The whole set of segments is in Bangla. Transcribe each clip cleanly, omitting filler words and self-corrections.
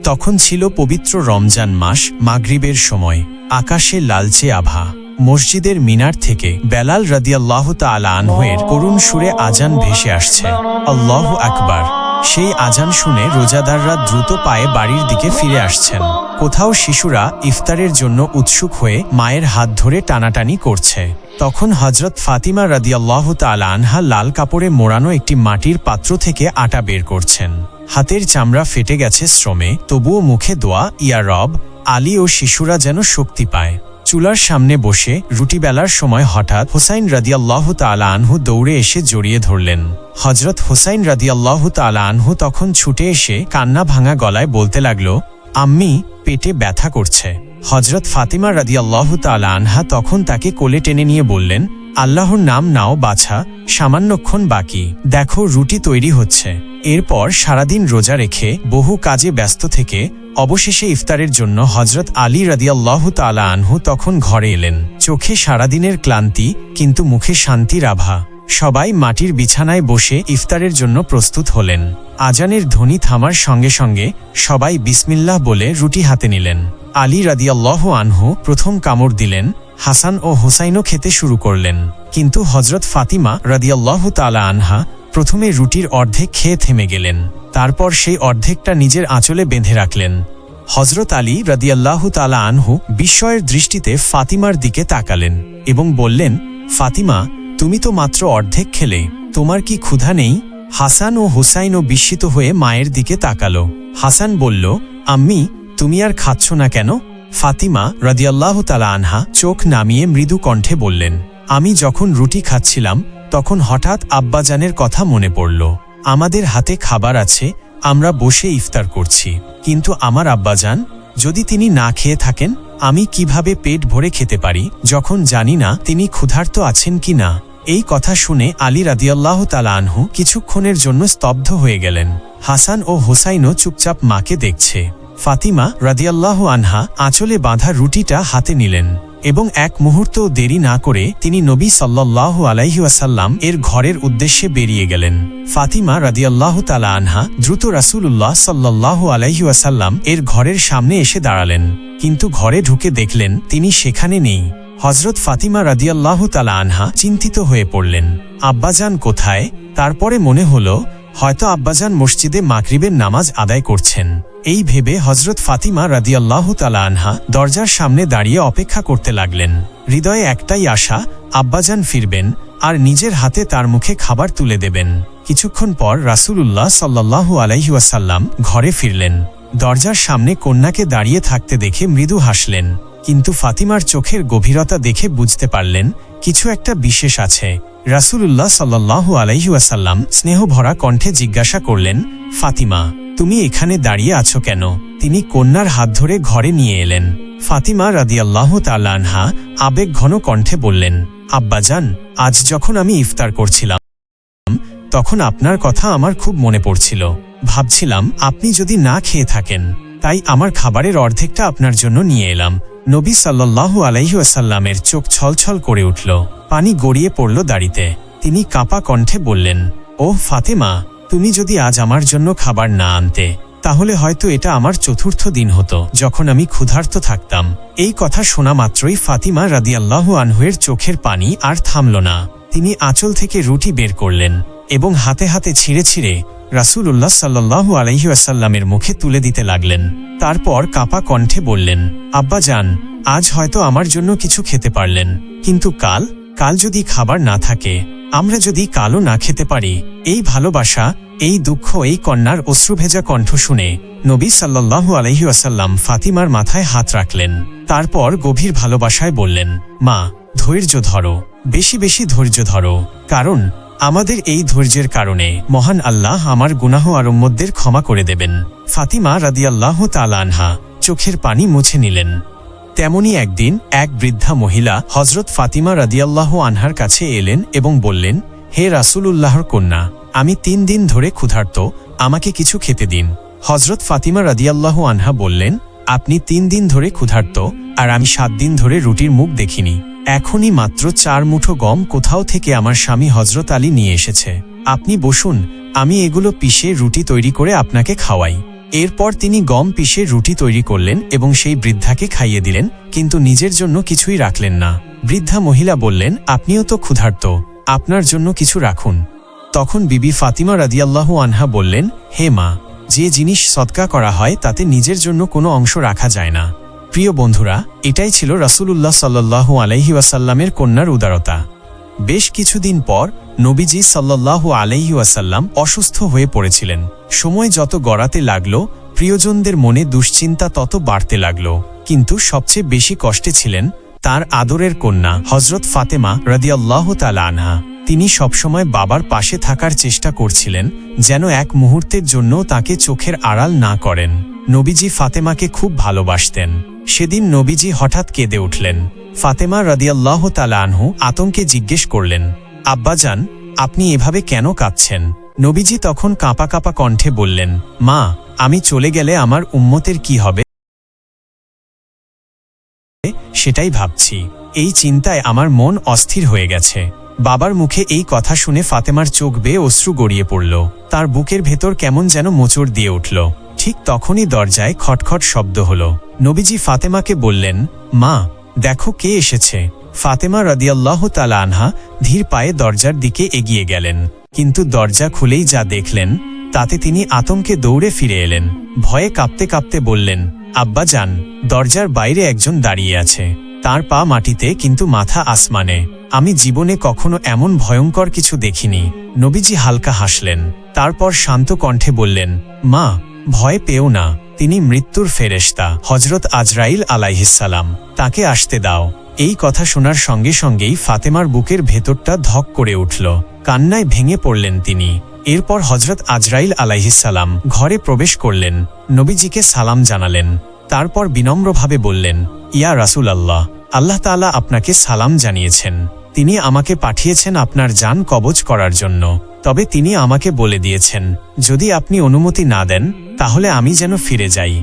তখন ছিল পবিত্র রমজান মাস, মাগরিবের সময়। আকাশে লালচে আভা। মসজিদের মিনার থেকে বেলাল রাদিয়াল্লাহু তাআলা আনহু-এর করুণ সুরে আজান ভেসে আসছে, আল্লাহু আকবার। সেই আজান শুনে রোজাদাররা দ্রুত পায়ে বাড়ির দিকে ফিরে আসছেন। কোথাও শিশুরা ইফতারের জন্য উৎসুক হয়ে মায়ের হাত ধরে টানাটানি করছে। তখন হযরত ফাতিমা রাদিয়াল্লাহু তাআলা আনহা লাল কাপড়ে মোড়ানো একটি মাটির পাত্র থেকে আটা বের করছেন। হাতের চামড়া ফেটে গেছে শ্রমে, তবুও মুখে দোয়া, ইয়া রব। আলী ও শিশুরা যেন শক্তি পায়। চুলার সামনে বসে রুটি বেলার সময় হঠাৎ হুসাইন রাদিয়াল্লাহু তাআলা আনহু দৌড়ে এসে জড়িয়ে ধরলেন। হযরত হুসাইন রাদিয়াল্লাহু তাআলা আনহু তখন ছুটে এসে কান্না ভাঙা গলায় বলতে লাগল, আম্মি, পেটে ব্যথা করছে। হযরত ফাতিমা রাদিয়াল্লাহু তাআলা আনহা তখন তাকে কোলে টেনে নিয়ে বললেন, আল্লাহর নাম নাও বাছা, সামান্যক্ষণ বাকি, দেখো রুটি তৈরি হচ্ছে। এরপর সারাদিন রোজা রেখে বহু কাজে ব্যস্ত থেকে অবশেষে ইফতারের জন্য হযরত আলী রাদিয়াল্লাহু তাআলা আনহু তখন ঘরে এলেন। চোখে সারাদিনের ক্লান্তি, কিন্তু মুখে শান্তির আভা। সবাই মাটির বিছানায় বসে ইফতারের জন্য প্রস্তুত হলেন। আজানের ধ্বনি থামার সঙ্গে সঙ্গে সবাই বিসমিল্লাহ বলে রুটি হাতে নিলেন। আলী রাদিয়াল্লাহু আনহু প্রথম কামড় দিলেন। হাসান ও হুসাইনও খেতে শুরু করলেন। কিন্তু হযরত ফাতিমা রাদিয়াল্লাহু তাআলা আনহা প্রথমে রুটির অর্ধেক খেয়ে থেমে গেলেন। তারপর সেই অর্ধেকটা নিজের আঁচলে বেঁধে রাখলেন। হযরত আলী রাদিয়াল্লাহু তাআলা আনহু বিস্ময়ের দৃষ্টিতে ফাতিমার দিকে তাকালেন এবং বললেন, ফাতিমা, তুমি তো মাত্র অর্ধেক খেলে, তোমার কি ক্ষুধা নেই? হাসান ও হুসাইনও বিস্মিত হয়ে মায়ের দিকে তাকালো। হাসান বলল, আম্মি, তুমি আর খাচ্ছ না কেন? ফাতিমা রাদিয়াল্লাহু তাআলা আনহা চোখ নামিয়ে মৃদু কণ্ঠে বললেন, আমি যখন রুটি খাচ্ছিলাম তখন হঠাৎ আব্বাজানের কথা মনে পড়ল। আমাদের হাতে খাবার আছে, আমরা বসে ইফতার করছি, কিন্তু আমার আব্বাজান, যদি তিনি না খেয়ে থাকেন, আমি কিভাবে পেট ভরে খেতে পারি যখন জানি না তিনি ক্ষুধার্ত আছেন কি না? এই কথা শুনে আলী রাদিয়াল্লাহু তাআলা আনহু কিছুক্ষণের জন্য স্তব্ধ হয়ে গেলেন। হাসান ও হুসাইনও চুপচাপ মাকে দেখছে। ফাতিমা রাদিয়াল্লাহু আনহা আঁচলে বাঁধা রুটিটা হাতে নিলেন এবং এক মুহূর্তও দেরি না করে তিনি নবী সাল্লাল্লাহু আলাইহি ওয়াসাল্লাম এর ঘরের উদ্দেশ্যে বেরিয়ে গেলেন। ফাতিমা রাদিয়াল্লাহু তাআলা আনহা দ্রুত রাসূলুল্লাহ সাল্লাল্লাহু আলাইহি ওয়াসাল্লাম এর ঘরের সামনে এসে দাঁড়ালেন, কিন্তু ঘরে ঢুকে দেখলেন তিনি সেখানে নেই। হযরত ফাতিমা রাদিয়াল্লাহু তাআলা আনহা চিন্তিত হয়ে পড়লেন, আব্বাজান কোথায়? তারপরে মনে হলো হয়তো আব্বাজান মসজিদে মাগরিবের নামাজ আদায় করছেন। এই ভেবে হযরত ফাতিমা রাদিয়াল্লাহু তাআলা আনহা দরজার সামনে দাঁড়িয়ে অপেক্ষা করতে লাগলেন। হৃদয়ে একটাই আশা, আব্বাজান ফিরবেন আর নিজের হাতে তার মুখে খাবার তুলে দেবেন। কিছুক্ষণ পর রাসূলুল্লাহ সাল্লাল্লাহু আলাইহি ওয়াসাল্লাম ঘরে ফিরলেন। দরজার সামনে কন্যাকে দাঁড়িয়ে থাকতে দেখে মৃদু হাসলেন, কিন্তু ফাতিমার চোখের গভীরতা দেখে বুঝতে পারলেন কিছু একটা বিশেষ আছে। রাসূলুল্লাহ সাল্লাল্লাহু আলাইহি ওয়াসাল্লাম স্নেহভরা কণ্ঠে জিজ্ঞাসা করলেন, ফাতিমা, তুমি এখানে দাঁড়িয়ে আছো কেন? তিনি কন্যার হাত ধরে ঘরে নিয়ে এলেন। ফাতিমা রাদিয়াল্লাহু তাআলা আনহা আবেগঘন কণ্ঠে বললেন, আব্বাজান, আজ যখন আমি ইফতার করছিলাম তখন আপনার কথা আমার খুব মনে পড়ছিল। ভাবছিলাম আপনি যদি না খেয়ে থাকেন, তাই আমার খাবারের অর্ধেকটা আপনার জন্য নিয়ে এলাম। নবী সাল্লাল্লাহু আলাইহি ওয়াসাল্লামের চোখ ছলছল করে উঠল, পানি গড়িয়ে পড়ল দাড়িতে। তিনি কাঁপা কণ্ঠে বললেন, ওহ ফাতিমা, তুমি যদি আজ আমার জন্য খাবার না আনতে, তাহলে হয়তো এটা আমার চতুর্থ দিন হতো যখন আমি ক্ষুধার্ত থাকতাম। এই কথা শোনা মাত্রই ফাতিমা রাদিয়াল্লাহু আনহুয়ের চোখের পানি আর থামল না। তিনি আঁচল থেকে রুটি বের করলেন এবং হাতে হাতে ছিঁড়ে ছিঁড়ে রাসূলুল্লাহ সাল্লাল্লাহু আলাইহি ওয়াসাল্লামের মুখে তুলে দিতে লাগলেন। তারপর কাঁপা কণ্ঠে বললেন, আব্বাজান, আজ হয়তো আমার জন্য কিছু খেতে পারলেন, কিন্তু কাল যদি খাবার না থাকে, আমরা যদি কালও না খেতে পারি। এই ভালোবাসা, এই দুঃখ, এই কন্যার অশ্রুভেজা কণ্ঠ শুনে নবী সাল্লাল্লাহু আলাইহি ওয়াসাল্লাম ফাতিমার মাথায় হাত রাখলেন। তারপর গভীর ভালোবাসায় বললেন, মা, ধৈর্য ধরো, বেশি বেশি ধৈর্য ধরো, কারণ আমাদের এই ধৈর্যের কারণে মহান আল্লাহ আমার গুনাহ আর উম্মতদের ক্ষমা করে দেবেন। ফাতিমা রাদিয়াল্লাহু তাআলা আনহা চোখের পানি মুছে নিলেন। তেমনি একদিন এক বৃদ্ধা মহিলা হযরত ফাতিমা রাদিয়াল্লাহু আনহার কাছে এলেন এবং বললেন, হে রাসূলুল্লাহর কন্যা, আমি 3 দিন ধরে ক্ষুধার্ত, আমাকে কিছু খেতে দিন। হযরত ফাতিমা রাদিয়াল্লাহু আনহা বললেন, আপনি 3 দিন ধরে ক্ষুধার্ত আর আমি 7 দিন ধরে রুটির মুখ দেখিনি। এখনই মাত্র 4 মুঠো গম কোথাও থেকে আমার স্বামী হযরত আলী নিয়ে এসেছে। আপনি বসুন, আমি এগুলো পিষে রুটি তৈরি করে আপনাকে খাওয়াই। এরপর তিনি গম পিষে রুটি তৈরি করলেন এবং সেই বৃদ্ধাকে খাইয়ে দিলেন, কিন্তু নিজের জন্য কিছুই রাখলেন না। বৃদ্ধা মহিলা বললেন, আপনিও তো ক্ষুধার্ত, আপনার জন্য কিছু রাখুন। তখন বিবি ফাতিমা রাদিয়াল্লাহু আনহা বললেন, হে মা, যে জিনিস সদকা করা হয় তাতে নিজের জন্য কোনো অংশ রাখা যায় না। প্রিয় বন্ধুরা, এটাই ছিল রাসূলুল্লাহ সাল্লাল্লাহু আলাইহি ওয়াসাল্লামের কন্যার উদারতা। বেশ কিছুদিন পর নবীজি সাল্লাল্লাহু আলাইহি ওয়াসাল্লাম অসুস্থ হয়ে পড়েছিলেন। সময় যত গড়াতে লাগল, প্রিয়জনদের মনে দুশ্চিন্তা তত বাড়তে লাগল। কিন্তু সবচেয়ে বেশি কষ্টে ছিলেন তার আদরের কন্যা হযরত ফাতেমা রাদিয়াল্লাহু তাআলা আনহা। তিনি সবসময় বাবার পাশে থাকার চেষ্টা করছিলেন, যেন এক মুহূর্তের জন্য তাকে চোখের আড়াল না করেন। নবীজি ফাতেমাকে খুব ভালোবাসতেন। সেদিন নবীজি হঠাৎ কেঁদে উঠলেন। ফাতেমা রাদিয়াল্লাহু তাআলা আনহু আতঙ্কে জিজ্ঞেস করলেন, আব্বাজান, আপনি এভাবে কেন কাঁদছেন? নবীজি তখন কাঁপা কাঁপা কণ্ঠে বললেন, মা, আমি চলে গেলে আমার উম্মতের কি হবে সেটাই ভাবছি। এই চিন্তায় আমার মন অস্থির হয়ে গেছে। বাবার মুখে এই কথা শুনে ফাতেমার চোখ বেয়ে অশ্রু গড়িয়ে পড়ল। তার বুকের ভেতর কেমন যেন মোচড় দিয়ে উঠল। ঠিক তখনই দরজায় খটখট শব্দ হল। নবীজি ফাতেমাকে বললেন, মা, দেখো কে এসেছে। ফাতেমা রাদিয়াল্লাহু তাআলা আনহা ধীর পায়ে দরজার দিকে এগিয়ে গেলেন, কিন্তু দরজা খুলেই যা দেখলেন তাতে তিনি আতঙ্কে দৌড়ে ফিরে এলেন। ভয়ে কাঁপতে কাঁপতে বললেন, আব্বাজান, দরজার বাইরে একজন দাঁড়িয়ে আছে। তার পা মাটিতে কিন্তু মাথা আসমানে। আমি জীবনে কখনো এমন ভয়ঙ্কর কিছু দেখিনি। নবীজি হালকা হাসলেন, তারপর শান্ত কণ্ঠে বললেন, মা, ভয় পেও না, তিনি মৃত্যুর ফেরেশতা হযরত আজরাইল আলাইহিসসালাম, তাকে আসতে দাও। এই কথা শোনার সঙ্গে সঙ্গেই ফাতেমার বুকের ভেতরটা ধক করে উঠল। কান্নায় ভেঙে পড়লেন তিনি। এরপর হযরত আজরাইল আলাইহিসসালাম ঘরে প্রবেশ করলেন, নবীজিকে সালাম জানালেন। তারপর বিনম্রভাবে বললেন, ইয়া রাসূলুল্লাহ, আল্লাহ তাআলা আপনাকে সালাম জানিয়েছেন। তিনি আমাকে পাঠিয়েছেন আপনার জান কবজ করার জন্য। তবে তিনি আমাকে বলে দিয়েছেন, যদি আপনি অনুমতি না দেন তাহলে আমি যেন ফিরে যাই।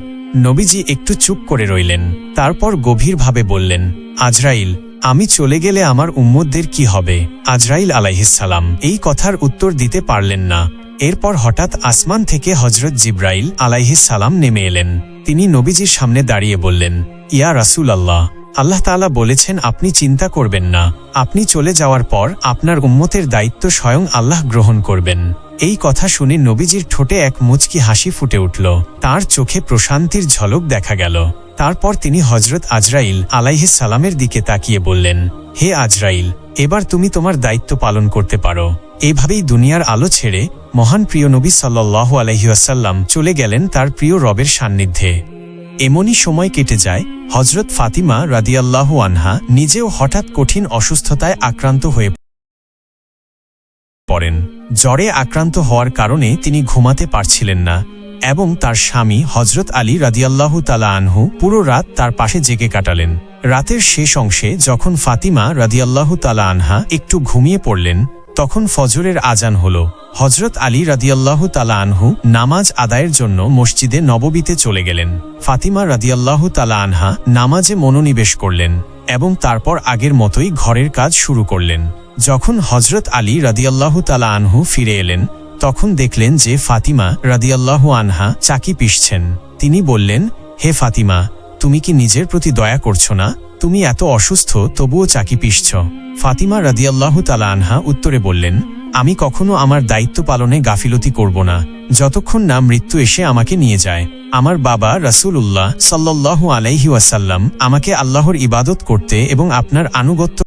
নবীজি একটু চুপ করে রইলেন। তারপর গভীরভাবে বললেন, আজরাইল, আমি চলে গেলে আমার উম্মতদের কি হবে? আজরাইল আলাইহিসসালাম এই কথার উত্তর দিতে পারলেন না। এরপর হঠাৎ আসমান থেকে হযরত জিবরাইল আলাইহিসসালাম নেমে এলেন। তিনি নবীজির সামনে দাঁড়িয়ে বললেন, ইয়া রাসূলুল্লাহ, আল্লাহ তাআলা বলেছেন আপনি চিন্তা করবেন না। আপনি চলে যাওয়ার পর আপনার উম্মতের দায়িত্ব স্বয়ং আল্লাহ গ্রহণ করবেন। এই কথা শুনে নবীজির ঠোঁটে এক মুচকি হাসি ফুটে উঠল। তার চোখে প্রশান্তির ঝলক দেখা গেল। তারপর তিনি হযরত আজরাইল আলাইহিসসালামের দিকে তাকিয়ে বললেন, হে আজরাইল, এবার তুমি তোমার দায়িত্ব পালন করতে পারো। এভাবেই দুনিয়ার আলো ছেড়ে মহান প্রিয় নবী সাল্লাল্লাহু আলাইহি ওয়াসাল্লাম চলে গেলেন তার প্রিয় রবের সান্নিধ্যে। এমনই সময় কেটে যায়। হযরত ফাতিমা রাদিয়াল্লাহু আনহা নিজেও হঠাৎ কঠিন অসুস্থতায় আক্রান্ত হয়ে পড়েন। জ্বরে আক্রান্ত হওয়ার কারণে তিনি ঘুমাতে পারছিলেন না এবং তার স্বামী হযরত আলী রাদিয়াল্লাহু তাআলা আনহু পুরো রাত তার পাশে জেগে কাটালেন। রাতের শেষ অংশে যখন ফাতিমা রাদিয়াল্লাহু তাআলা আনহা একটু ঘুমিয়ে পড়লেন, তখন ফজরের আজান হল। হযরত আলী রাদিয়াল্লাহু তাআলা আনহু নামাজ আদায়ের জন্য মসজিদে নববীতে চলে গেলেন। ফাতিমা রাদিয়াল্লাহু তাআলা আনহা নামাজে মনোনিবেশ করলেন এবং তারপর আগের মতোই ঘরের কাজ শুরু করলেন। যখন হযরত আলী রাদিয়াল্লাহু তাআলা আনহু ফিরে এলেন, তখন দেখলেন যে ফাতিমা রাদিয়াল্লাহু আনহা চাকি পিষছেন। তিনি বললেন, হে ফাতিমা, তুমি কি নিজের প্রতি দয়া করছো না? তুমি এত অসুস্থ তবুও চাকি পিষছ। ফাতিমা রাদিয়াল্লাহু তাআলা আনহা উত্তরে বললেন, আমি কখনো আমার দায়িত্ব পালনে গাফিলতি করব না, যতক্ষণ না মৃত্যু এসে আমাকে নিয়ে যায়। আমার বাবা রাসূলুল্লাহ সাল্লাল্লাহু আলাইহি ওয়াসাল্লাম আমাকে আল্লাহর ইবাদত করতে এবং আপনার আনুগত্য